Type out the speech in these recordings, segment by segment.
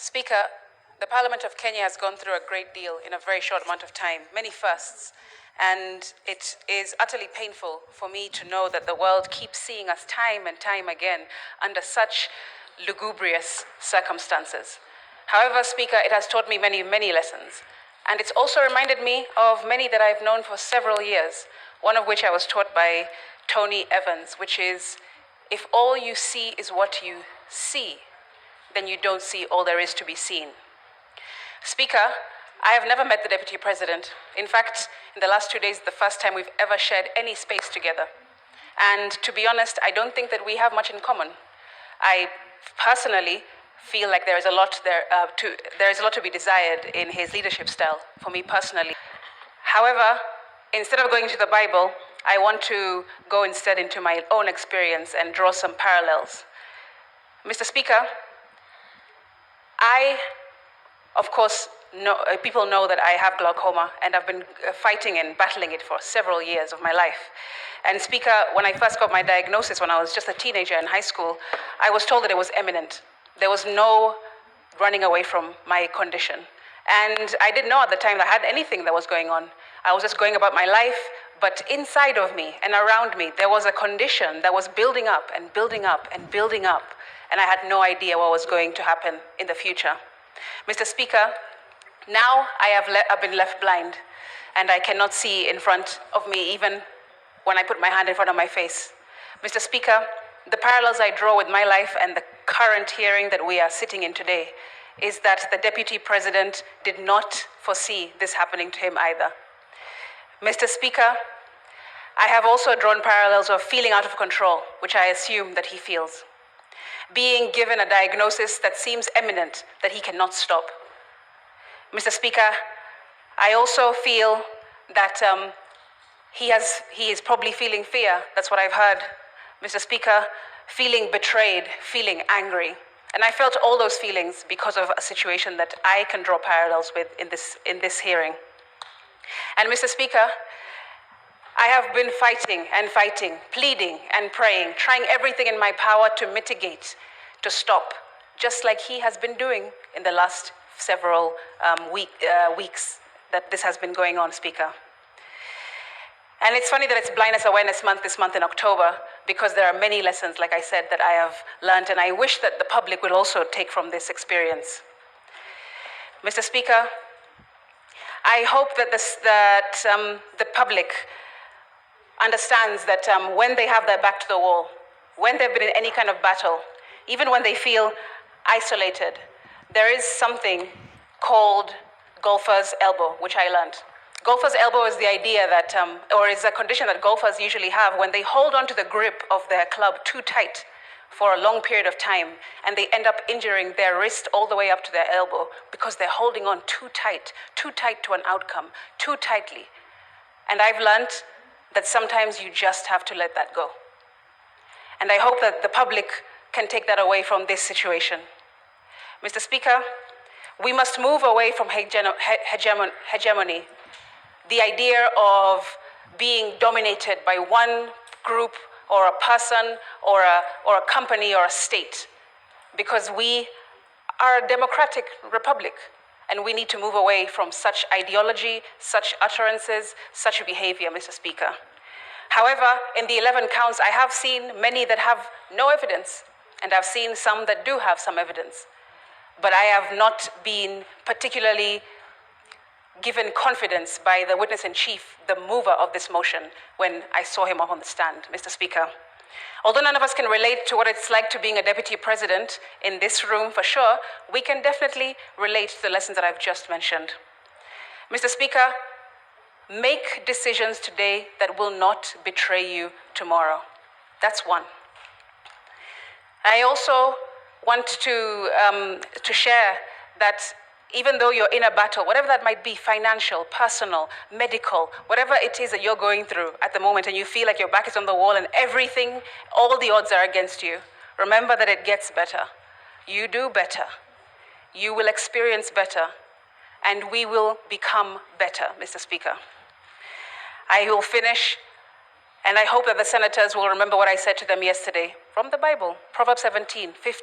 Speaker, the Parliament of Kenya has gone through a great deal in a very short amount of time, many firsts, and it is utterly painful for me to know that the world keeps seeing us time and time again under such lugubrious circumstances. However, Speaker, it has taught me many, many lessons, and it's also reminded me of many that I've known for several years, one of which I was taught by Tony Evans, which is, if all you see is what you see, then you don't see all there is to be seen. Speaker, I have never met the Deputy President. In fact, in the last 2 days, the first time we've ever shared any space together. And to be honest, I don't think that we have much in common. I personally feel like there is a lot to be desired in his leadership style, for me personally. However, instead of going to the Bible, I want to go instead into my own experience and draw some parallels. Mr. Speaker, of course, people know that I have glaucoma, and I've been fighting and battling it for several years of my life. And Speaker, when I first got my diagnosis when I was just a teenager in high school, I was told that it was imminent. There was no running away from my condition. And I didn't know at the time that I had anything that was going on. I was just going about my life, but inside of me and around me, there was a condition that was building up and building up and building up, and I had no idea what was going to happen in the future. Mr. Speaker, now I've been left blind, and I cannot see in front of me even when I put my hand in front of my face. Mr. Speaker, the parallels I draw with my life and the current hearing that we are sitting in today is that the Deputy President did not foresee this happening to him either. Mr. Speaker, I have also drawn parallels of feeling out of control, which I assume that he feels. Being given a diagnosis that seems imminent, that he cannot stop. Mr. Speaker, I also feel that he is probably feeling fear. That's what I've heard. Mr. Speaker, feeling betrayed, feeling angry. And I felt all those feelings because of a situation that I can draw parallels with in this hearing. And Mr. Speaker, I have been fighting and fighting, pleading and praying, trying everything in my power to mitigate, to stop, just like he has been doing in the last several weeks that this has been going on, Speaker. And it's funny that it's Blindness Awareness Month this month in October, because there are many lessons, like I said, that I have learned, and I wish that the public will also take from this experience. Mr. Speaker, I hope that the public understands that when they have their back to the wall, when they've been in any kind of battle, even when they feel isolated, there is something called golfer's elbow, which I learned. Golfer's elbow is the idea that, or is a condition that golfers usually have when they hold onto the grip of their club too tight for a long period of time, and they end up injuring their wrist all the way up to their elbow because they're holding on too tight to an outcome, too tightly. And I've learned that sometimes you just have to let that go. And I hope that the public can take that away from this situation. Mr. Speaker, we must move away from hegemony, the idea of being dominated by one group or a person or a company or a state, because we are a democratic republic, and we need to move away from such ideology, such utterances, such behavior, Mr. Speaker. However, in the 11 counts, I have seen many that have no evidence, and I've seen some that do have some evidence. But I have not been particularly given confidence by the witness-in-chief, the mover of this motion, when I saw him up on the stand, Mr. Speaker. Although none of us can relate to what it's like to being a deputy president in this room for sure, we can definitely relate to the lessons that I've just mentioned. Mr. Speaker, make decisions today that will not betray you tomorrow. That's one. I also want to share that even though you're in a battle, whatever that might be, financial, personal, medical, whatever it is that you're going through at the moment, and you feel like your back is on the wall and everything, all the odds are against you, remember that it gets better. You do better. You will experience better, and we will become better, Mr. Speaker. I will finish, and I hope that the senators will remember what I said to them yesterday from the Bible, Proverbs 17:15.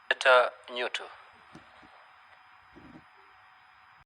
Senator Newto.